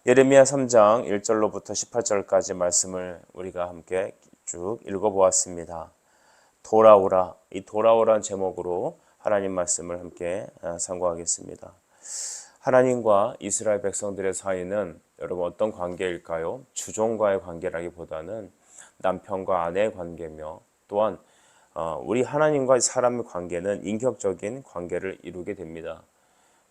예레미야 3장 1절로부터 18절까지 말씀을 우리가 함께 쭉 읽어보았습니다. 돌아오라, 이 돌아오라는 제목으로 하나님 말씀을 함께 상고하겠습니다. 하나님과 이스라엘 백성들의 사이는 여러분 어떤 관계일까요? 주종과의 관계라기보다는 남편과 아내의 관계며 또한 우리 하나님과 사람의 관계는 인격적인 관계를 이루게 됩니다.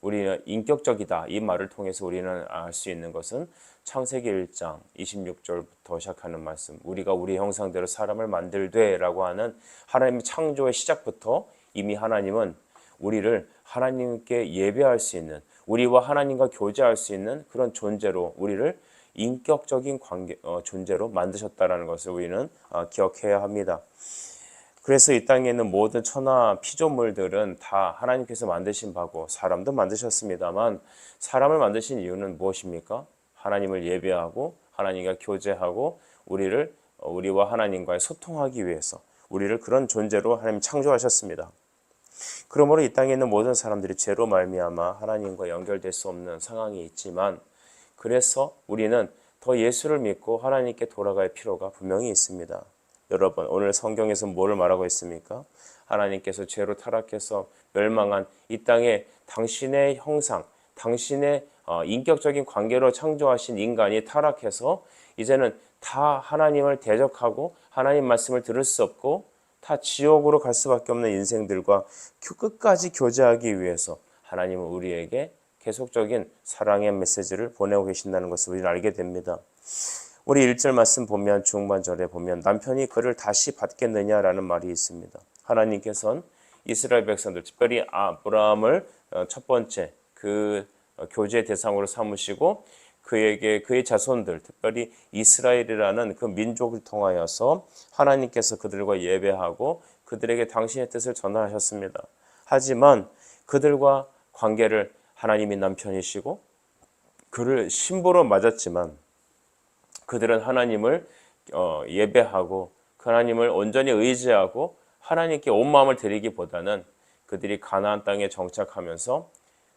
우리는 인격적이다 이 말을 통해서 우리는 알 수 있는 것은 창세기 1장 26절부터 시작하는 말씀, 우리가 우리 형상대로 사람을 만들되 라고 하는 하나님의 창조의 시작부터 이미 하나님은 우리를 하나님께 예배할 수 있는, 우리와 하나님과 교제할 수 있는 그런 존재로, 우리를 인격적인 관계, 존재로 만드셨다는 것을 우리는 기억해야 합니다. 그래서 이 땅에 있는 모든 천하 피조물들은 다 하나님께서 만드신 바고 사람도 만드셨습니다만, 사람을 만드신 이유는 무엇입니까? 하나님을 예배하고 하나님과 교제하고 우리와 하나님과의 소통하기 위해서 우리를 그런 존재로 하나님 창조하셨습니다. 그러므로 이 땅에 있는 모든 사람들이 죄로 말미암아 하나님과 연결될 수 없는 상황이 있지만, 그래서 우리는 더 예수를 믿고 하나님께 돌아갈 필요가 분명히 있습니다. 여러분, 오늘 성경에서 뭐를 말하고 있습니까? 하나님께서 죄로 타락해서 멸망한 이 땅에 당신의 형상, 당신의 인격적인 관계로 창조하신 인간이 타락해서 이제는 다 하나님을 대적하고 하나님 말씀을 들을 수 없고 다 지옥으로 갈 수밖에 없는 인생들과 끝까지 교제하기 위해서 하나님은 우리에게 계속적인 사랑의 메시지를 보내고 계신다는 것을 우리는 알게 됩니다. 우리 1절 말씀 보면, 중반절에 보면 남편이 그를 다시 받겠느냐라는 말이 있습니다. 하나님께서는 이스라엘 백성들, 특별히 아브라함을 첫 번째 그 교제의 대상으로 삼으시고 그의 자손들, 특별히 이스라엘이라는 그 민족을 통하여서 하나님께서 그들과 예배하고 그들에게 당신의 뜻을 전하셨습니다. 하지만 그들과 관계를, 하나님이 남편이시고 그를 신부로 맞았지만 그들은 하나님을 예배하고 하나님을 온전히 의지하고 하나님께 온 마음을 드리기보다는 그들이 가나안 땅에 정착하면서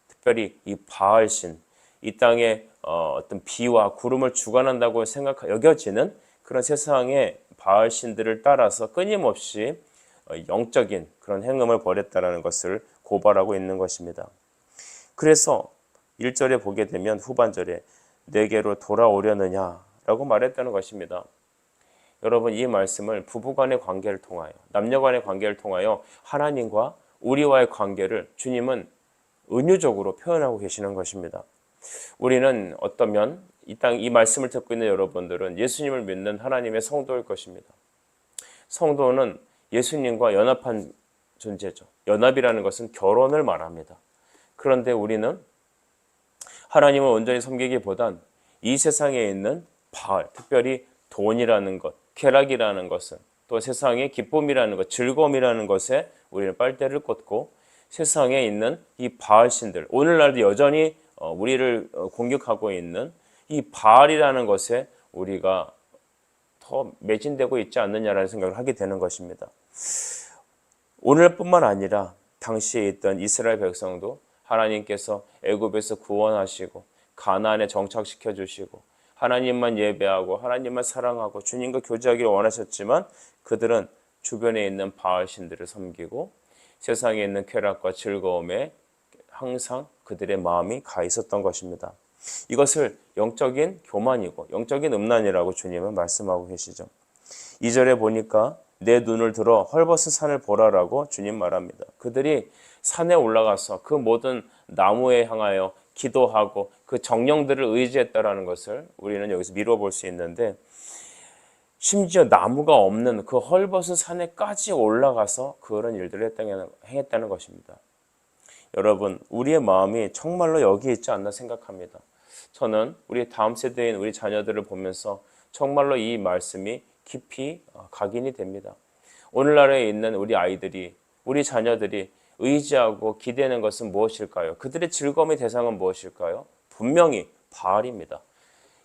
특별히 이 바알신, 이 땅에 어떤 비와 구름을 주관한다고 여겨지는 그런 세상의 바알신들을 따라서 끊임없이 영적인 그런 행음을 벌였다는 것을 고발하고 있는 것입니다. 그래서 1절에 보게 되면 후반절에 내게로 돌아오려느냐 라고 말했다는 것입니다. 여러분, 이 말씀을 부부간의 관계를 통하여, 남녀간의 관계를 통하여 하나님과 우리와의 관계를 주님은 은유적으로 표현하고 계시는 것입니다. 우리는 어떠면 이 말씀을 듣고 있는 여러분들은 예수님을 믿는 하나님의 성도일 것입니다. 성도는 예수님과 연합한 존재죠. 연합이라는 것은 결혼을 말합니다. 그런데 우리는 하나님을 온전히 섬기기보단 이 세상에 있는 바알, 특별히 돈이라는 것, 쾌락이라는 것은, 또 세상의 기쁨이라는 것, 즐거움이라는 것에 우리는 빨대를 꽂고 세상에 있는 이 바알신들, 오늘날도 여전히 우리를 공격하고 있는 이 바알이라는 것에 우리가 더 매진되고 있지 않느냐라는 생각을 하게 되는 것입니다. 오늘뿐만 아니라 당시에 있던 이스라엘 백성도 하나님께서 애굽에서 구원하시고 가나안에 정착시켜 주시고 하나님만 예배하고 하나님만 사랑하고 주님과 교제하기를 원하셨지만 그들은 주변에 있는 바알신들을 섬기고 세상에 있는 쾌락과 즐거움에 항상 그들의 마음이 가 있었던 것입니다. 이것을 영적인 교만이고 영적인 음란이라고 주님은 말씀하고 계시죠. 2절에 보니까 내 눈을 들어 헐벗은 산을 보라라고 주님 말합니다. 그들이 산에 올라가서 그 모든 나무에 향하여 기도하고 그 정령들을 의지했다라는 것을 우리는 여기서 미뤄볼 수 있는데, 심지어 나무가 없는 그 헐벗은 산에까지 올라가서 그런 일들을 행했다는 것입니다. 여러분, 우리의 마음이 정말로 여기에 있지 않나 생각합니다. 저는 우리 다음 세대인 우리 자녀들을 보면서 정말로 이 말씀이 깊이 각인이 됩니다. 오늘날에 있는 우리 아이들이, 우리 자녀들이 의지하고 기대는 것은 무엇일까요? 그들의 즐거움의 대상은 무엇일까요? 분명히 바알입니다.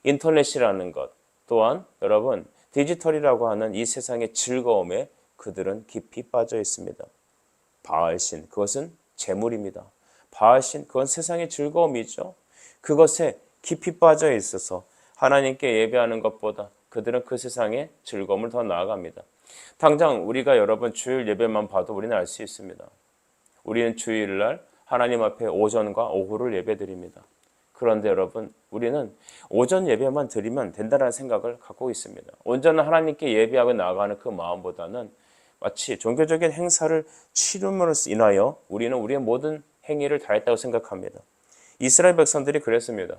인터넷이라는 것, 또한 여러분 디지털이라고 하는 이 세상의 즐거움에 그들은 깊이 빠져 있습니다. 바알신, 그것은 재물입니다. 바알신, 그건 세상의 즐거움이죠. 그것에 깊이 빠져 있어서 하나님께 예배하는 것보다 그들은 그 세상의 즐거움을 더 나아갑니다. 당장 우리가 여러분 주일 예배만 봐도 우리는 알 수 있습니다. 우리는 주일날 하나님 앞에 오전과 오후를 예배드립니다. 그런데 여러분 우리는 오전 예배만 드리면 된다는 생각을 갖고 있습니다. 온전한 하나님께 예배하고 나아가는 그 마음보다는 마치 종교적인 행사를 치름으로 인하여 우리는 우리의 모든 행위를 다했다고 생각합니다. 이스라엘 백성들이 그랬습니다.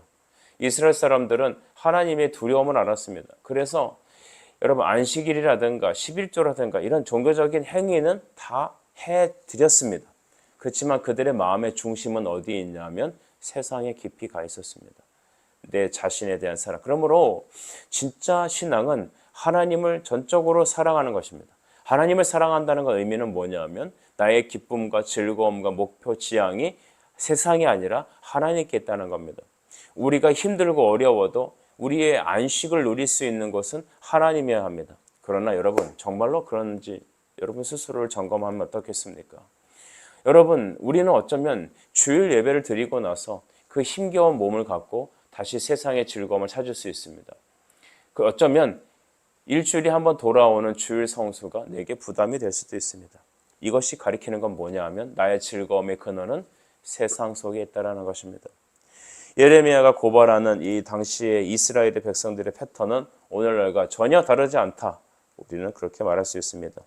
이스라엘 사람들은 하나님의 두려움을 알았습니다. 그래서 여러분 안식일이라든가 11조라든가 이런 종교적인 행위는 다 해드렸습니다. 그렇지만 그들의 마음의 중심은 어디에 있냐면 세상에 깊이 가 있었습니다. 내 자신에 대한 사랑. 그러므로 진짜 신앙은 하나님을 전적으로 사랑하는 것입니다. 하나님을 사랑한다는 것 의미는 뭐냐면 나의 기쁨과 즐거움과 목표 지향이 세상이 아니라 하나님께 있다는 겁니다. 우리가 힘들고 어려워도 우리의 안식을 누릴 수 있는 것은 하나님이어야 합니다. 그러나 여러분 정말로 그런지 여러분 스스로를 점검하면 어떻겠습니까? 여러분 우리는 어쩌면 주일 예배를 드리고 나서 그 힘겨운 몸을 갖고 다시 세상의 즐거움을 찾을 수 있습니다. 그 어쩌면 일주일에 한번 돌아오는 주일 성수가 내게 부담이 될 수도 있습니다. 이것이 가리키는 건 뭐냐 하면 나의 즐거움의 근원은 세상 속에 있다는 것입니다. 예레미야가 고발하는 이 당시의 이스라엘의 백성들의 패턴은 오늘날과 전혀 다르지 않다. 우리는 그렇게 말할 수 있습니다.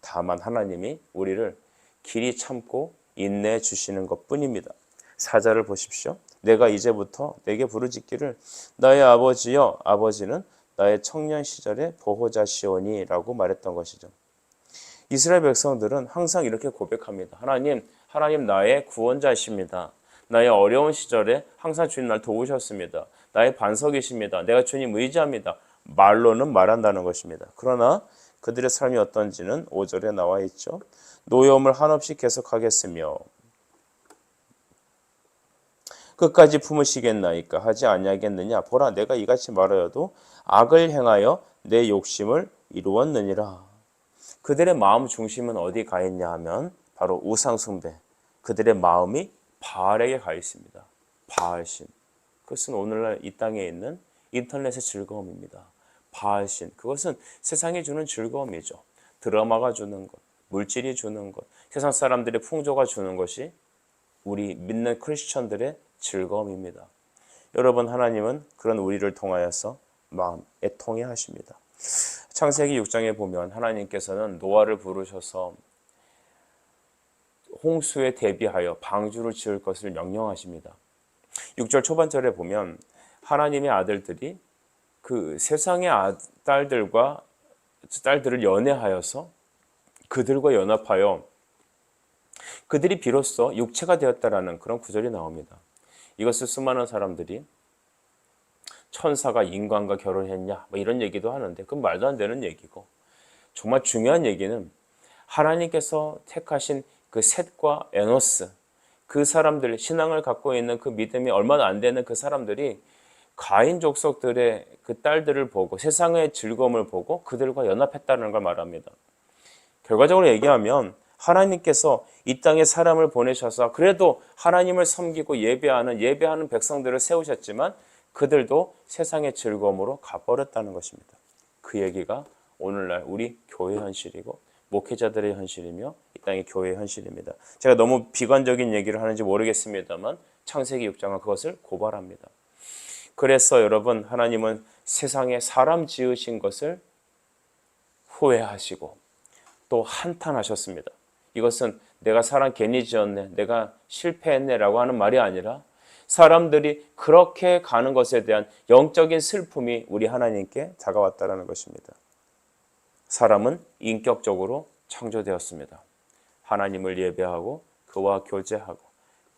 다만 하나님이 우리를 길이 참고 인내해 주시는 것뿐입니다. 4절을 보십시오. 내가 이제부터 내게 부르짖기를 나의 아버지여 아버지는 나의 청년 시절의 보호자시오니 라고 말했던 것이죠. 이스라엘 백성들은 항상 이렇게 고백합니다. 하나님 나의 구원자이십니다. 나의 어려운 시절에 항상 주님 날 도우셨습니다. 나의 반석이십니다. 내가 주님 의지합니다. 말로는 말한다는 것입니다. 그러나 그들의 삶이 어떤지는 5절에 나와 있죠. 노여움을 한없이 계속하겠으며 끝까지 품으시겠나이까 하지 아니하겠느냐. 보라 내가 이같이 말하여도 악을 행하여 내 욕심을 이루었느니라. 그들의 마음 중심은 어디 가 있냐 하면 바로 우상 숭배. 그들의 마음이 바알에게 가 있습니다. 바알신. 그것은 오늘날 이 땅에 있는 인터넷의 즐거움입니다. 바알신. 그것은 세상이 주는 즐거움이죠. 드라마가 주는 것, 물질이 주는 것, 세상 사람들의 풍조가 주는 것이 우리 믿는 크리스천들의 즐거움입니다. 여러분 하나님은 그런 우리를 통하여서 마음 애통해 하십니다. 창세기 6장에 보면 하나님께서는 노아를 부르셔서 홍수에 대비하여 방주를 지을 것을 명령하십니다. 6절 초반절에 보면 하나님의 아들들이 그 세상의 딸들을 연애하여서 그들과 연합하여 그들이 비로소 육체가 되었다라는 그런 구절이 나옵니다. 이것을 수많은 사람들이 천사가 인간과 결혼했냐 이런 얘기도 하는데 그건 말도 안 되는 얘기고 정말 중요한 얘기는 하나님께서 택하신 그 셋과 에노스 그 사람들 신앙을 갖고 있는 그 믿음이 얼마나 안 되는 그 사람들이 가인 족속들의 그 딸들을 보고 세상의 즐거움을 보고 그들과 연합했다는 걸 말합니다. 결과적으로 얘기하면 하나님께서 이 땅에 사람을 보내셔서 그래도 하나님을 섬기고 예배하는 백성들을 세우셨지만 그들도 세상의 즐거움으로 가버렸다는 것입니다. 그 얘기가 오늘날 우리 교회 현실이고 목회자들의 현실이며 이 땅의 교회의 현실입니다. 제가 너무 비관적인 얘기를 하는지 모르겠습니다만 창세기 6장은 그것을 고발합니다. 그래서 여러분 하나님은 세상에 사람 지으신 것을 후회하시고 또 한탄하셨습니다. 이것은 내가 사람 괜히 지었네, 내가 실패했네 라고 하는 말이 아니라 사람들이 그렇게 가는 것에 대한 영적인 슬픔이 우리 하나님께 다가왔다는 것입니다. 사람은 인격적으로 창조되었습니다. 하나님을 예배하고 그와 교제하고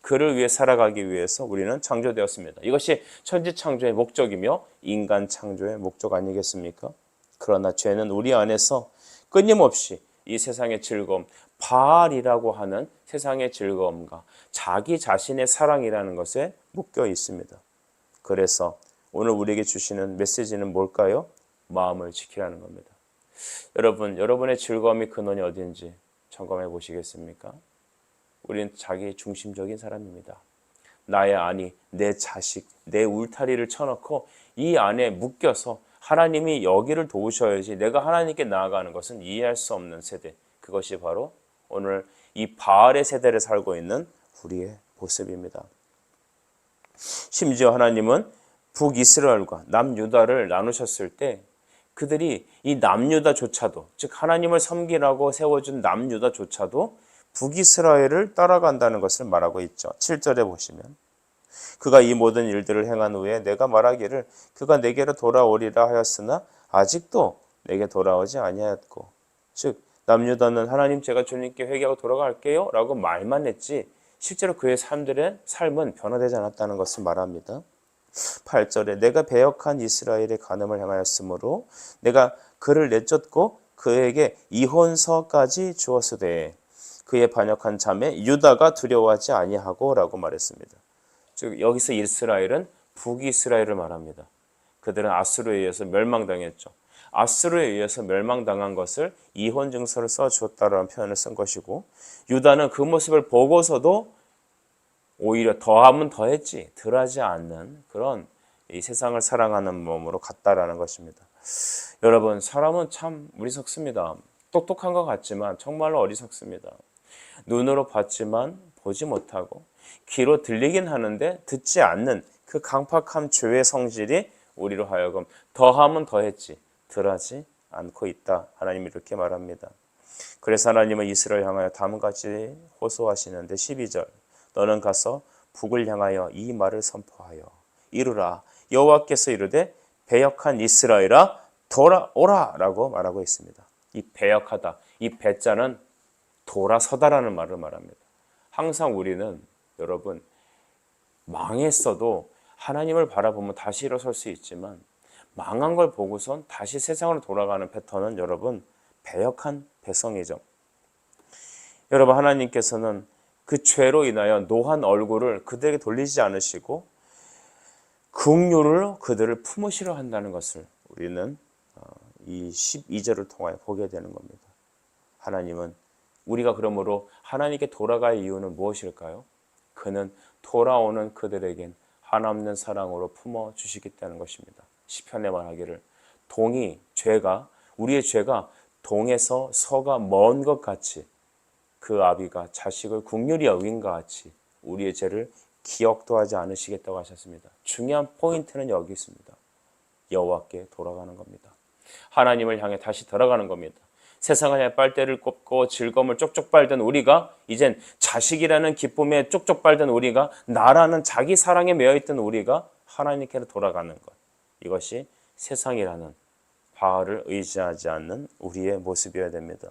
그를 위해 살아가기 위해서 우리는 창조되었습니다. 이것이 천지창조의 목적이며 인간 창조의 목적 아니겠습니까? 그러나 죄는 우리 안에서 끊임없이 이 세상의 즐거움, 바알이라고 하는 세상의 즐거움과 자기 자신의 사랑이라는 것에 묶여 있습니다. 그래서 오늘 우리에게 주시는 메시지는 뭘까요? 마음을 지키라는 겁니다. 여러분, 여러분의 즐거움의 근원이 어딘지 점검해 보시겠습니까? 우리는 자기 중심적인 사람입니다. 나의 아내, 내 자식, 내 울타리를 쳐놓고 이 안에 묶여서 하나님이 여기를 도우셔야지 내가 하나님께 나아가는 것은 이해할 수 없는 세대. 그것이 바로 오늘 이 바알의 세대를 살고 있는 우리의 모습입니다. 심지어 하나님은 북이스라엘과 남유다를 나누셨을 때 그들이 이 남유다조차도, 즉 하나님을 섬기라고 세워준 남유다조차도 북이스라엘을 따라간다는 것을 말하고 있죠. 7절에 보시면 그가 이 모든 일들을 행한 후에 내가 말하기를 그가 내게로 돌아오리라 하였으나 아직도 내게 돌아오지 아니하였고, 즉 남유다는 하나님 제가 주님께 회개하고 돌아갈게요 라고 말만 했지 실제로 그의 삶은 변화되지 않았다는 것을 말합니다. 8절에 내가 배역한 이스라엘의 간음을 행하였으므로 내가 그를 내쫓고 그에게 이혼서까지 주었으되 그의 반역한 자매 유다가 두려워하지 아니하고 라고 말했습니다. 즉 여기서 이스라엘은 북이스라엘을 말합니다. 그들은 아수르에 의해서 멸망당했죠. 아수르에 의해서 멸망당한 것을 이혼 증서를 써주었다라는 표현을 쓴 것이고, 유다는 그 모습을 보고서도 오히려 더하면 더했지 덜하지 않는 그런 이 세상을 사랑하는 몸으로 갔다라는 것입니다. 여러분, 사람은 참 어리석습니다. 똑똑한 것 같지만 정말로 어리석습니다. 눈으로 봤지만 보지 못하고 귀로 들리긴 하는데 듣지 않는 그 강팍한 죄의 성질이 우리로 하여금 더하면 더했지 덜하지 않고 있다. 하나님이 이렇게 말합니다. 그래서 하나님은 이스라엘 향하여 다음과 같이 호소하시는데 12절 너는 가서 북을 향하여 이 말을 선포하여 이르라 여호와께서 이르되 배역한 이스라엘아 돌아오라 라고 말하고 있습니다. 이 배역하다, 이 배자는 돌아서다라는 말을 말합니다. 항상 우리는 여러분 망했어도 하나님을 바라보면 다시 일어설 수 있지만 망한 걸 보고선 다시 세상으로 돌아가는 패턴은 여러분 배역한 배성이죠. 여러분, 하나님께서는 그 죄로 인하여 노한 얼굴을 그들에게 돌리지 않으시고 긍휼로 그들을 품으시려 한다는 것을 우리는 이 12절을 통하여 보게 되는 겁니다. 하나님은 우리가 그러므로 하나님께 돌아갈 이유는 무엇일까요? 그는 돌아오는 그들에겐 한없는 사랑으로 품어주시기 때문인 것입니다. 시편에 말하기를 우리의 죄가 동에서 서가 먼 것 같이 그 아비가 자식을 긍휼히 여긴과 같이 우리의 죄를 기억도 하지 않으시겠다고 하셨습니다. 중요한 포인트는 여기 있습니다. 여호와께 돌아가는 겁니다. 하나님을 향해 다시 돌아가는 겁니다. 세상을 향해 빨대를 꼽고 즐거움을 쪽쪽 빨던 우리가 이젠 자식이라는 기쁨에 쪽쪽 빨던 우리가 나라는 자기 사랑에 매여있던 우리가 하나님께로 돌아가는 것, 이것이 세상이라는 바알을 의지하지 않는 우리의 모습이어야 됩니다.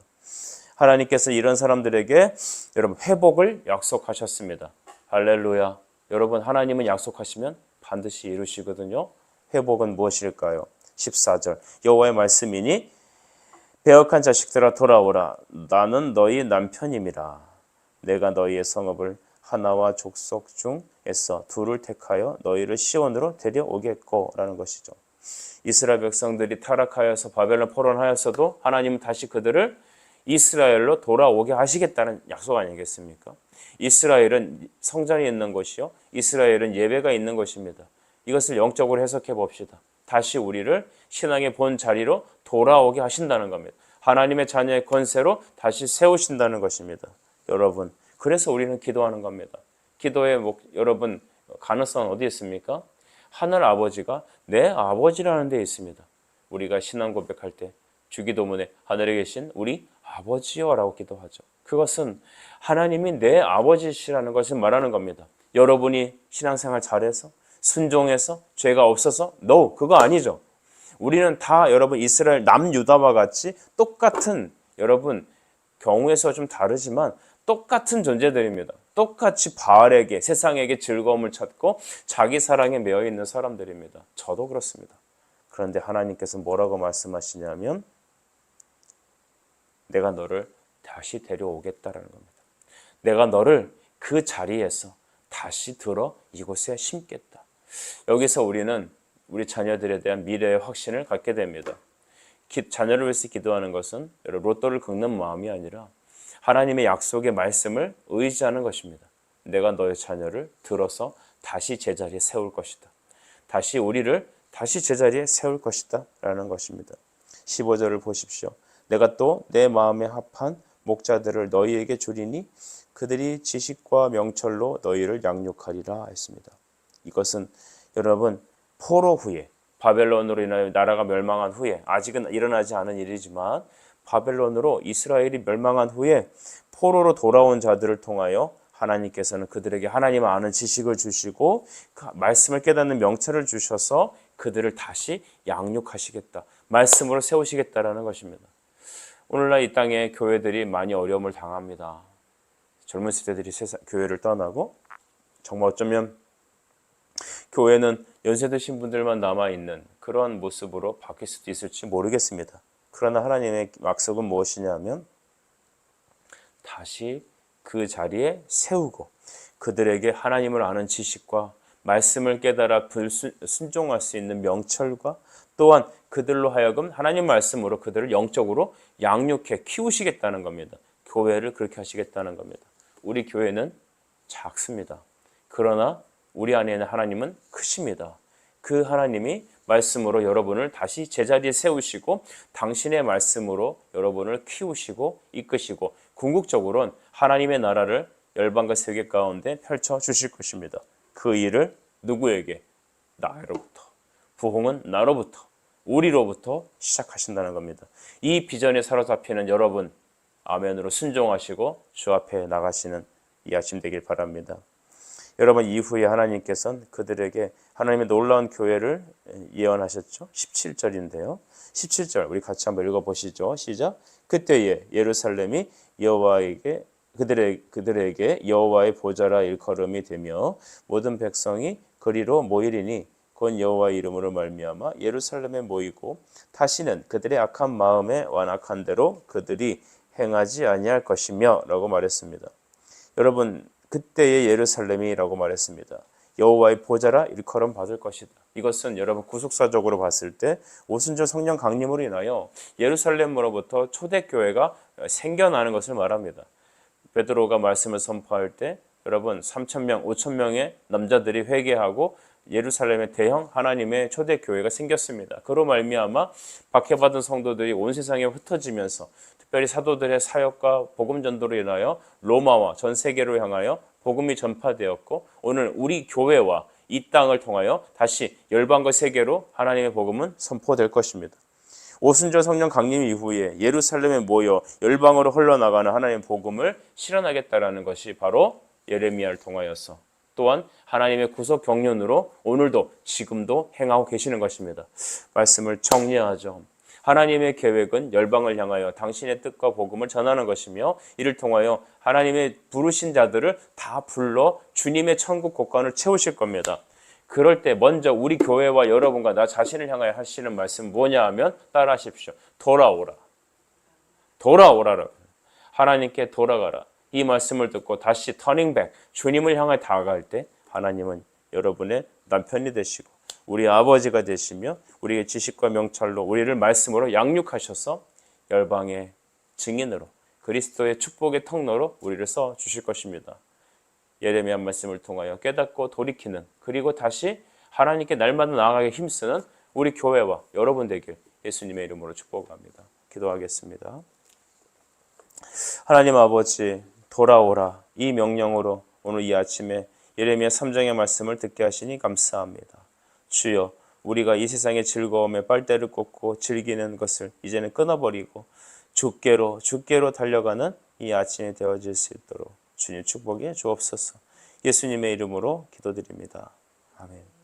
하나님께서 이런 사람들에게 여러분 회복을 약속하셨습니다. 할렐루야. 여러분, 하나님은 약속하시면 반드시 이루시거든요. 회복은 무엇일까요? 14절 여호와의 말씀이니 배역한 자식들아 돌아오라. 나는 너희 남편임이라. 내가 너희의 성읍을 하나와 족속 중에서 둘을 택하여 너희를 시온으로 데려오겠고 라는 것이죠. 이스라엘 백성들이 타락하여서 바벨론 포로하였어도 하나님은 다시 그들을 이스라엘로 돌아오게 하시겠다는 약속 아니겠습니까? 이스라엘은 성전이 있는 곳이요, 이스라엘은 예배가 있는 것입니다. 이것을 영적으로 해석해 봅시다. 다시 우리를 신앙의 본 자리로 돌아오게 하신다는 겁니다. 하나님의 자녀의 권세로 다시 세우신다는 것입니다. 여러분, 그래서 우리는 기도하는 겁니다. 기도의 여러분 가능성은 어디에 있습니까? 하늘 아버지가 내 아버지라는 데 있습니다. 우리가 신앙 고백할 때 주기도문에 하늘에 계신 우리 아버지여 라고 기도하죠. 그것은 하나님이 내 아버지시라는 것을 말하는 겁니다. 여러분이 신앙생활 잘해서 순종해서 죄가 없어서 No, 그거 아니죠. 우리는 다 여러분 이스라엘 남유다와 같이 똑같은, 여러분 경우에서 좀 다르지만 똑같은 존재들입니다. 똑같이 바알에게, 세상에게 즐거움을 찾고 자기 사랑에 매여 있는 사람들입니다. 저도 그렇습니다. 그런데 하나님께서 뭐라고 말씀하시냐면 내가 너를 다시 데려오겠다라는 겁니다. 내가 너를 그 자리에서 다시 들어 이곳에 심겠다. 여기서 우리는 우리 자녀들에 대한 미래의 확신을 갖게 됩니다. 자녀를 위해서 기도하는 것은 로또를 긁는 마음이 아니라 하나님의 약속의 말씀을 의지하는 것입니다. 내가 너의 자녀를 들어서 다시 제자리에 세울 것이다. 다시 우리를 다시 제자리에 세울 것이다 라는 것입니다. 15절을 보십시오. 내가 또 내 마음에 합한 목자들을 너희에게 주리니 그들이 지식과 명철로 너희를 양육하리라 했습니다. 이것은 여러분 포로 후에 바벨론으로 인하여 나라가 멸망한 후에 아직은 일어나지 않은 일이지만 바벨론으로 이스라엘이 멸망한 후에 포로로 돌아온 자들을 통하여 하나님께서는 그들에게 하나님을 아는 지식을 주시고 그 말씀을 깨닫는 명철을 주셔서 그들을 다시 양육하시겠다. 말씀으로 세우시겠다라는 것입니다. 오늘날 이 땅에 교회들이 많이 어려움을 당합니다. 젊은 세대들이 교회를 떠나고 정말 어쩌면 교회는 연세 드신 분들만 남아있는 그런 모습으로 바뀔 수도 있을지 모르겠습니다. 그러나 하나님의 약속은 무엇이냐면 다시 그 자리에 세우고 그들에게 하나님을 아는 지식과 말씀을 깨달아 순종할 수 있는 명철과 또한 그들로 하여금 하나님 말씀으로 그들을 영적으로 양육해 키우시겠다는 겁니다. 교회를 그렇게 하시겠다는 겁니다. 우리 교회는 작습니다. 그러나 우리 안에는 하나님은 크십니다. 그 하나님이 말씀으로 여러분을 다시 제자리에 세우시고 당신의 말씀으로 여러분을 키우시고 이끄시고 궁극적으로는 하나님의 나라를 열방과 세계 가운데 펼쳐 주실 것입니다. 그 일을 누구에게? 나로부터. 부흥은 나로부터, 우리로부터 시작하신다는 겁니다. 이 비전에 사로잡히는 여러분, 아멘으로 순종하시고 주 앞에 나가시는 이 아침 되길 바랍니다. 여러분, 이후에 하나님께서는 그들에게 하나님의 놀라운 교회를 예언하셨죠. 17절인데요. 17절 우리 같이 한번 읽어보시죠. 시작. 그때에 예루살렘이 여호와에게 그들에게 여호와의 보좌라 일컬음이 되며 모든 백성이 그리로 모이리니 곧 여호와의 이름으로 말미암아 예루살렘에 모이고 다시는 그들의 악한 마음에 완악한 대로 그들이 행하지 아니할 것이며 라고 말했습니다. 여러분, 그때의 예루살렘이라고 말했습니다. 여호와의 보좌라 일컬음 받을 것이다. 이것은 여러분 구속사적으로 봤을 때 오순절 성령 강림으로 인하여 예루살렘으로부터 초대교회가 생겨나는 것을 말합니다. 베드로가 말씀을 선포할 때 여러분 3,000명, 5,000명의 남자들이 회개하고 예루살렘의 대형 하나님의 초대교회가 생겼습니다. 그로 말미암아 박해받은 성도들이 온 세상에 흩어지면서 특별히 사도들의 사역과 복음 전도로 인하여 로마와 전 세계로 향하여 복음이 전파되었고 오늘 우리 교회와 이 땅을 통하여 다시 열방과 세계로 하나님의 복음은 선포될 것입니다. 오순절 성령 강림 이후에 예루살렘에 모여 열방으로 흘러나가는 하나님의 복음을 실현하겠다라는 것이 바로 예레미야를 통하여서 또한 하나님의 구속 경륜으로 오늘도 지금도 행하고 계시는 것입니다. 말씀을 정리하죠. 하나님의 계획은 열방을 향하여 당신의 뜻과 복음을 전하는 것이며 이를 통하여 하나님의 부르신 자들을 다 불러 주님의 천국 곳간을 채우실 겁니다. 그럴 때 먼저 우리 교회와 여러분과 나 자신을 향하여 하시는 말씀 뭐냐 하면 따라하십시오. 돌아오라. 돌아오라라. 하나님께 돌아가라. 이 말씀을 듣고 다시 터닝백 주님을 향해 다가갈 때 하나님은 여러분의 남편이 되시고 우리 아버지가 되시며 우리의 지식과 명찰로 우리를 말씀으로 양육하셔서 열방의 증인으로 그리스도의 축복의 통로로 우리를 써 주실 것입니다. 예레미야 말씀을 통하여 깨닫고 돌이키는 그리고 다시 하나님께 날마다 나아가게 힘쓰는 우리 교회와 여러분 되길 예수님의 이름으로 축복합니다. 기도하겠습니다. 하나님 아버지 돌아오라 이 명령으로 오늘 이 아침에 예레미야 3장의 말씀을 듣게 하시니 감사합니다. 주여 우리가 이 세상의 즐거움에 빨대를 꽂고 즐기는 것을 이제는 끊어버리고 주께로 달려가는 이 아침이 되어질 수 있도록 주님 축복해 주옵소서. 예수님의 이름으로 기도드립니다. 아멘.